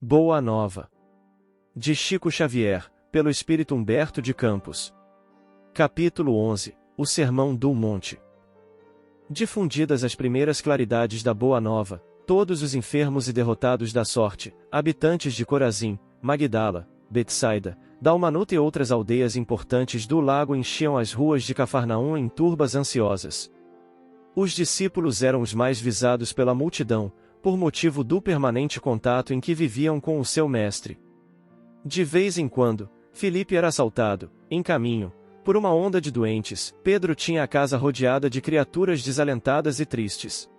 Boa Nova. De Chico Xavier, pelo Espírito Humberto de Campos. Capítulo 11. O Sermão do Monte. Difundidas as primeiras claridades da Boa Nova, todos os enfermos e derrotados da sorte, habitantes de Corazim, Magdala, Betsaida, Dalmanuta e outras aldeias importantes do lago enchiam as ruas de Cafarnaum em turbas ansiosas. Os discípulos eram os mais visados pela multidão, por motivo do permanente contato em que viviam com o seu mestre. De vez em quando, Filipe era assaltado, em caminho, por uma onda de doentes. Pedro tinha a casa rodeada de criaturas desalentadas e tristes.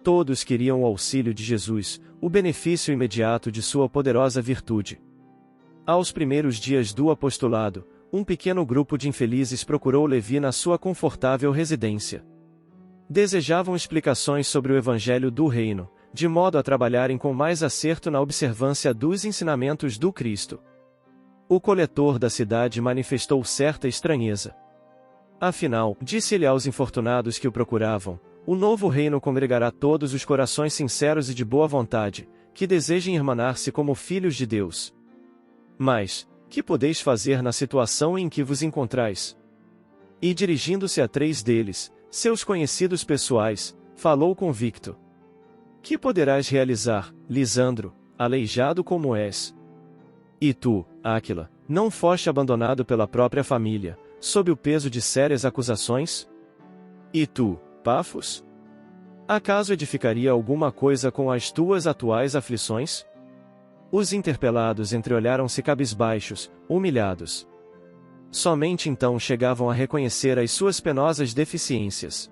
Todos queriam o auxílio de Jesus, o benefício imediato de sua poderosa virtude. Aos primeiros dias do apostolado, um pequeno grupo de infelizes procurou Levi na sua confortável residência. Desejavam explicações sobre o Evangelho do Reino, de modo a trabalharem com mais acerto na observância dos ensinamentos do Cristo. O coletor da cidade manifestou certa estranheza. Afinal, disse-ele aos infortunados que o procuravam, o novo reino congregará todos os corações sinceros e de boa vontade, que desejem irmanar-se como filhos de Deus. Mas, que podeis fazer na situação em que vos encontrais? E dirigindo-se a 3 deles, seus conhecidos pessoais, falou convicto. Que poderás realizar, Lisandro, aleijado como és? E tu, Áquila, não foste abandonado pela própria família, sob o peso de sérias acusações? E tu, Pafos? Acaso edificaria alguma coisa com as tuas atuais aflições? Os interpelados entreolharam-se cabisbaixos, humilhados. Somente então chegavam a reconhecer as suas penosas deficiências.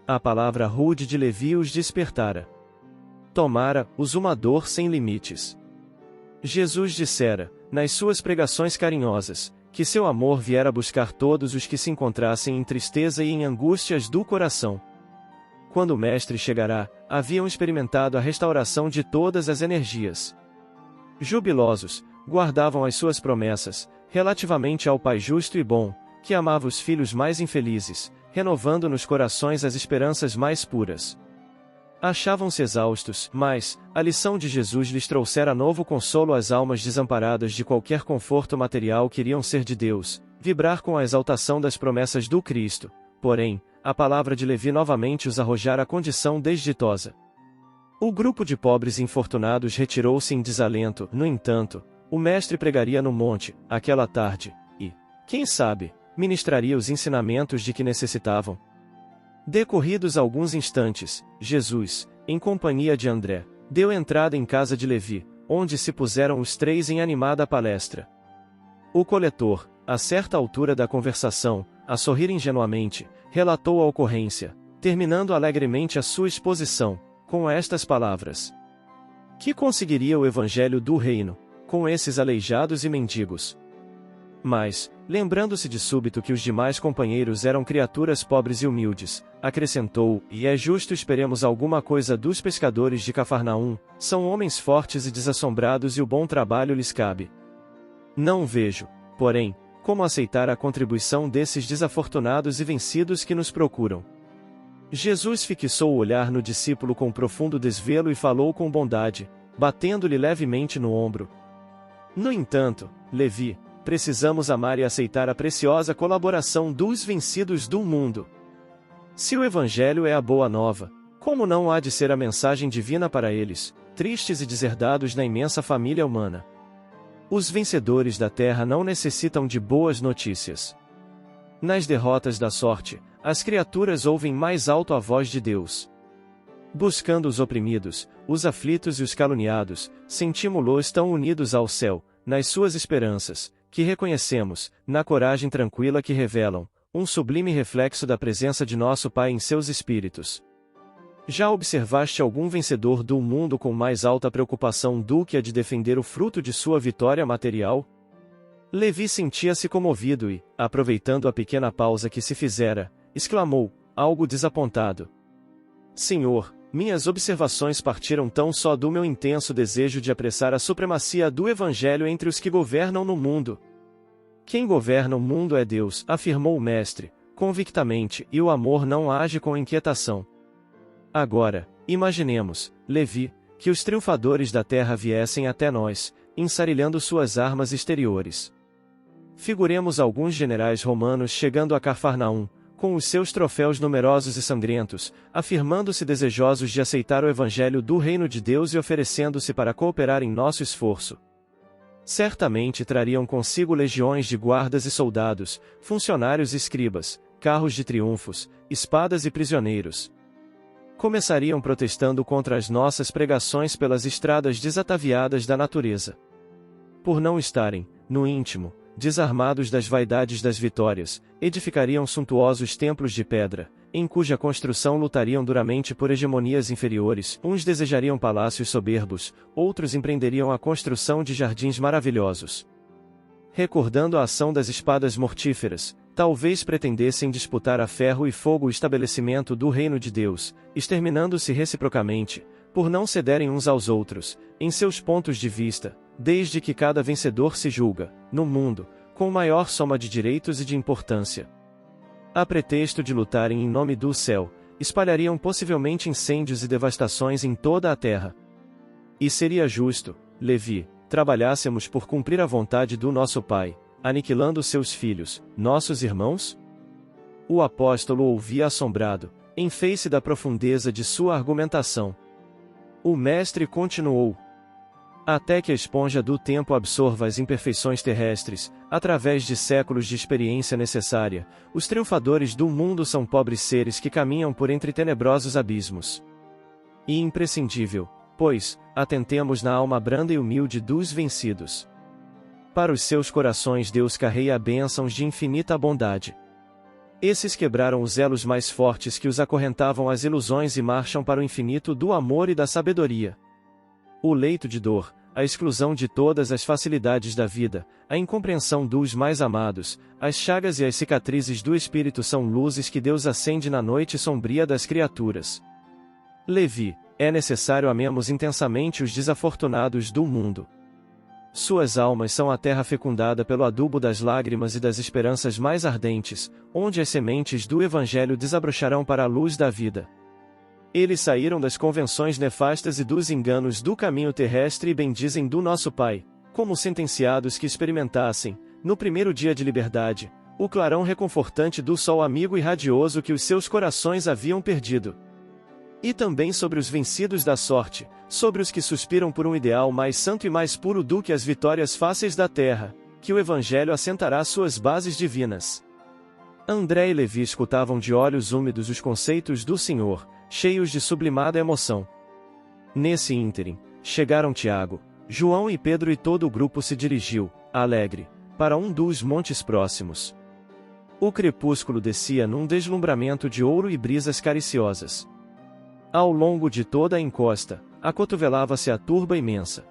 A palavra rude de Levi os despertara. Tomara-os uma dor sem limites. Jesus dissera, nas suas pregações carinhosas, que seu amor viera buscar todos os que se encontrassem em tristeza e em angústias do coração. Quando o Mestre chegará, haviam experimentado a restauração de todas as energias. Jubilosos, guardavam as suas promessas, relativamente ao Pai justo e bom, que amava os filhos mais infelizes, renovando nos corações as esperanças mais puras. Achavam-se exaustos, mas a lição de Jesus lhes trouxera novo consolo às almas desamparadas de qualquer conforto material. Queriam ser de Deus, vibrar com a exaltação das promessas do Cristo. Porém, a palavra de Levi novamente os arrojara à condição desditosa. O grupo de pobres infortunados retirou-se em desalento. No entanto, o mestre pregaria no monte, aquela tarde, e, quem sabe, ministraria os ensinamentos de que necessitavam. Decorridos alguns instantes, Jesus, em companhia de André, deu entrada em casa de Levi, onde se puseram os 3 em animada palestra. O coletor, a certa altura da conversação, a sorrir ingenuamente, relatou a ocorrência, terminando alegremente a sua exposição, com estas palavras. Que conseguiria o Evangelho do Reino, com esses aleijados e mendigos? Mas, lembrando-se de súbito que os demais companheiros eram criaturas pobres e humildes, acrescentou, e é justo esperemos alguma coisa dos pescadores de Cafarnaum, são homens fortes e desassombrados e o bom trabalho lhes cabe. Não vejo, porém, como aceitar a contribuição desses desafortunados e vencidos que nos procuram. Jesus fixou o olhar no discípulo com profundo desvelo e falou com bondade, batendo-lhe levemente no ombro. No entanto, Levi, precisamos amar e aceitar a preciosa colaboração dos vencidos do mundo. Se o Evangelho é a boa nova, como não há de ser a mensagem divina para eles, tristes e deserdados na imensa família humana? Os vencedores da terra não necessitam de boas notícias. Nas derrotas da sorte, as criaturas ouvem mais alto a voz de Deus. Buscando os oprimidos, os aflitos e os caluniados, sentimos-los tão unidos ao céu, nas suas esperanças, que reconhecemos, na coragem tranquila que revelam, um sublime reflexo da presença de nosso Pai em seus espíritos. Já observaste algum vencedor do mundo com mais alta preocupação do que a de defender o fruto de sua vitória material? Levi sentia-se comovido e, aproveitando a pequena pausa que se fizera, exclamou, algo desapontado. Senhor, minhas observações partiram tão só do meu intenso desejo de apressar a supremacia do Evangelho entre os que governam no mundo. Quem governa o mundo é Deus, afirmou o mestre, convictamente, e o amor não age com inquietação. Agora, imaginemos, Levi, que os triunfadores da terra viessem até nós, ensarilhando suas armas exteriores. Figuremos alguns generais romanos chegando a Cafarnaum, com os seus troféus numerosos e sangrentos, afirmando-se desejosos de aceitar o evangelho do reino de Deus e oferecendo-se para cooperar em nosso esforço. Certamente trariam consigo legiões de guardas e soldados, funcionários e escribas, carros de triunfos, espadas e prisioneiros. Começariam protestando contra as nossas pregações pelas estradas desataviadas da natureza. Por não estarem, no íntimo, desarmados das vaidades das vitórias, edificariam suntuosos templos de pedra, em cuja construção lutariam duramente por hegemonias inferiores. Uns desejariam palácios soberbos, outros empreenderiam a construção de jardins maravilhosos. Recordando a ação das espadas mortíferas, talvez pretendessem disputar a ferro e fogo o estabelecimento do reino de Deus, exterminando-se reciprocamente, por não cederem uns aos outros, em seus pontos de vista, desde que cada vencedor se julga, no mundo, com maior soma de direitos e de importância. A pretexto de lutarem em nome do céu, espalhariam possivelmente incêndios e devastações em toda a terra. E seria justo, Levi, trabalhássemos por cumprir a vontade do nosso Pai, aniquilando seus filhos, nossos irmãos? O apóstolo ouvia assombrado, em face da profundeza de sua argumentação. O mestre continuou: até que a esponja do tempo absorva as imperfeições terrestres, através de séculos de experiência necessária, os triunfadores do mundo são pobres seres que caminham por entre tenebrosos abismos. E imprescindível, pois, atentemos na alma branda e humilde dos vencidos. Para os seus corações Deus carrega bênçãos de infinita bondade. Esses quebraram os elos mais fortes que os acorrentavam às ilusões e marcham para o infinito do amor e da sabedoria. O leito de dor, a exclusão de todas as facilidades da vida, a incompreensão dos mais amados, as chagas e as cicatrizes do espírito são luzes que Deus acende na noite sombria das criaturas. Levi, é necessário amemos intensamente os desafortunados do mundo. Suas almas são a terra fecundada pelo adubo das lágrimas e das esperanças mais ardentes, onde as sementes do Evangelho desabrocharão para a luz da vida. Eles saíram das convenções nefastas e dos enganos do caminho terrestre e bendizem do nosso Pai, como sentenciados que experimentassem, no primeiro dia de liberdade, o clarão reconfortante do sol amigo e radioso que os seus corações haviam perdido. E também sobre os vencidos da sorte, sobre os que suspiram por um ideal mais santo e mais puro do que as vitórias fáceis da terra, que o Evangelho assentará suas bases divinas. André e Levi escutavam de olhos úmidos os conceitos do Senhor, cheios de sublimada emoção. Nesse ínterim, chegaram Tiago, João e Pedro e todo o grupo se dirigiu, alegre, para um dos montes próximos. O crepúsculo descia num deslumbramento de ouro e brisas cariciosas. Ao longo de toda a encosta, acotovelava-se a turba imensa.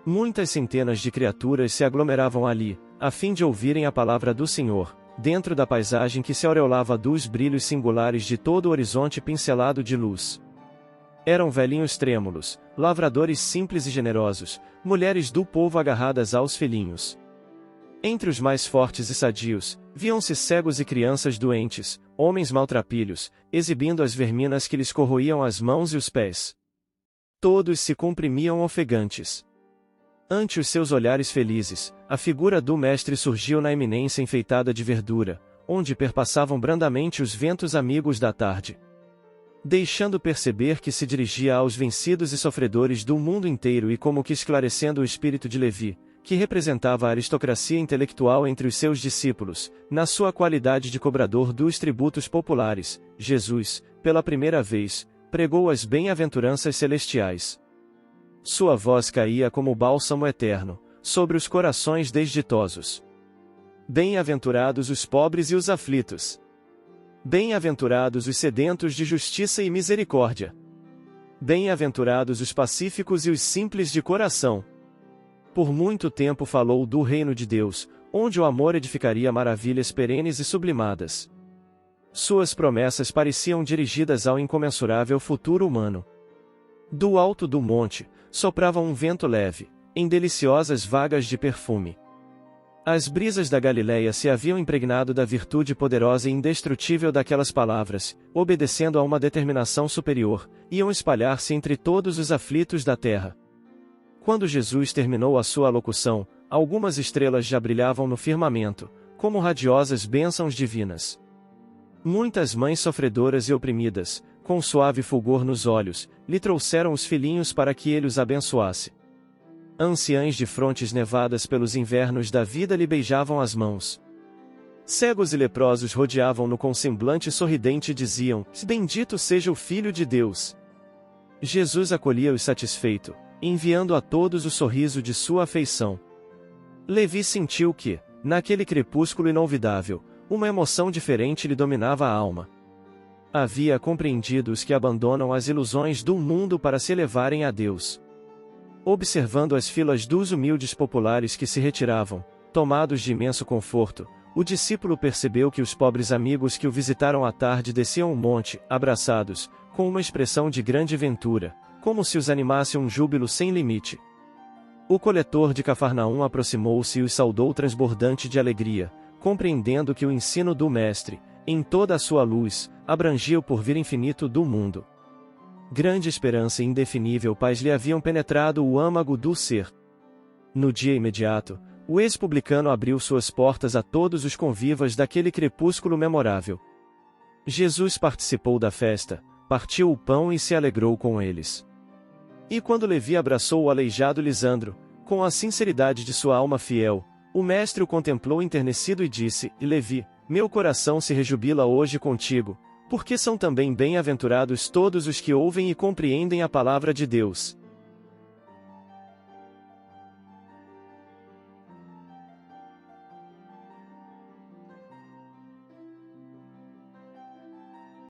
Muitas centenas de criaturas se aglomeravam ali, a fim de ouvirem a palavra do Senhor, dentro da paisagem que se aureolava dos brilhos singulares de todo o horizonte pincelado de luz. Eram velhinhos trêmulos, lavradores simples e generosos, mulheres do povo agarradas aos filhinhos. Entre os mais fortes e sadios, viam-se cegos e crianças doentes, homens maltrapilhos, exibindo as verminas que lhes corroíam as mãos e os pés. Todos se comprimiam ofegantes. Ante os seus olhares felizes, a figura do mestre surgiu na eminência enfeitada de verdura, onde perpassavam brandamente os ventos amigos da tarde. Deixando perceber que se dirigia aos vencidos e sofredores do mundo inteiro e como que esclarecendo o espírito de Levi, que representava a aristocracia intelectual entre os seus discípulos, na sua qualidade de cobrador dos tributos populares, Jesus, pela primeira vez, pregou as bem-aventuranças celestiais. Sua voz caía como bálsamo eterno, sobre os corações desditosos. Bem-aventurados os pobres e os aflitos. Bem-aventurados os sedentos de justiça e misericórdia. Bem-aventurados os pacíficos e os simples de coração. Por muito tempo falou do reino de Deus, onde o amor edificaria maravilhas perenes e sublimadas. Suas promessas pareciam dirigidas ao incomensurável futuro humano. Do alto do monte, soprava um vento leve, em deliciosas vagas de perfume. As brisas da Galileia se haviam impregnado da virtude poderosa e indestrutível daquelas palavras, obedecendo a uma determinação superior, iam espalhar-se entre todos os aflitos da terra. Quando Jesus terminou a sua alocução, algumas estrelas já brilhavam no firmamento, como radiosas bênçãos divinas. Muitas mães sofredoras e oprimidas, com suave fulgor nos olhos, lhe trouxeram os filhinhos para que ele os abençoasse. Anciães de frontes nevadas pelos invernos da vida lhe beijavam as mãos. Cegos e leprosos rodeavam-no com semblante sorridente e diziam: Bendito seja o Filho de Deus. Jesus acolhia-os satisfeito, enviando a todos o sorriso de sua afeição. Levi sentiu que, naquele crepúsculo inolvidável, uma emoção diferente lhe dominava a alma. Havia compreendido os que abandonam as ilusões do mundo para se elevarem a Deus. Observando as filas dos humildes populares que se retiravam, tomados de imenso conforto, o discípulo percebeu que os pobres amigos que o visitaram à tarde desciam o monte, abraçados, com uma expressão de grande ventura, como se os animasse um júbilo sem limite. O coletor de Cafarnaum aproximou-se e os saudou transbordante de alegria, compreendendo que o ensino do Mestre, em toda a sua luz, abrangia o porvir infinito do mundo. Grande esperança e indefinível paz lhe haviam penetrado o âmago do ser. No dia imediato, o ex-publicano abriu suas portas a todos os convivas daquele crepúsculo memorável. Jesus participou da festa, partiu o pão e se alegrou com eles. E quando Levi abraçou o aleijado Lisandro, com a sinceridade de sua alma fiel, o mestre o contemplou enternecido e disse: Levi, meu coração se rejubila hoje contigo, porque são também bem-aventurados todos os que ouvem e compreendem a palavra de Deus.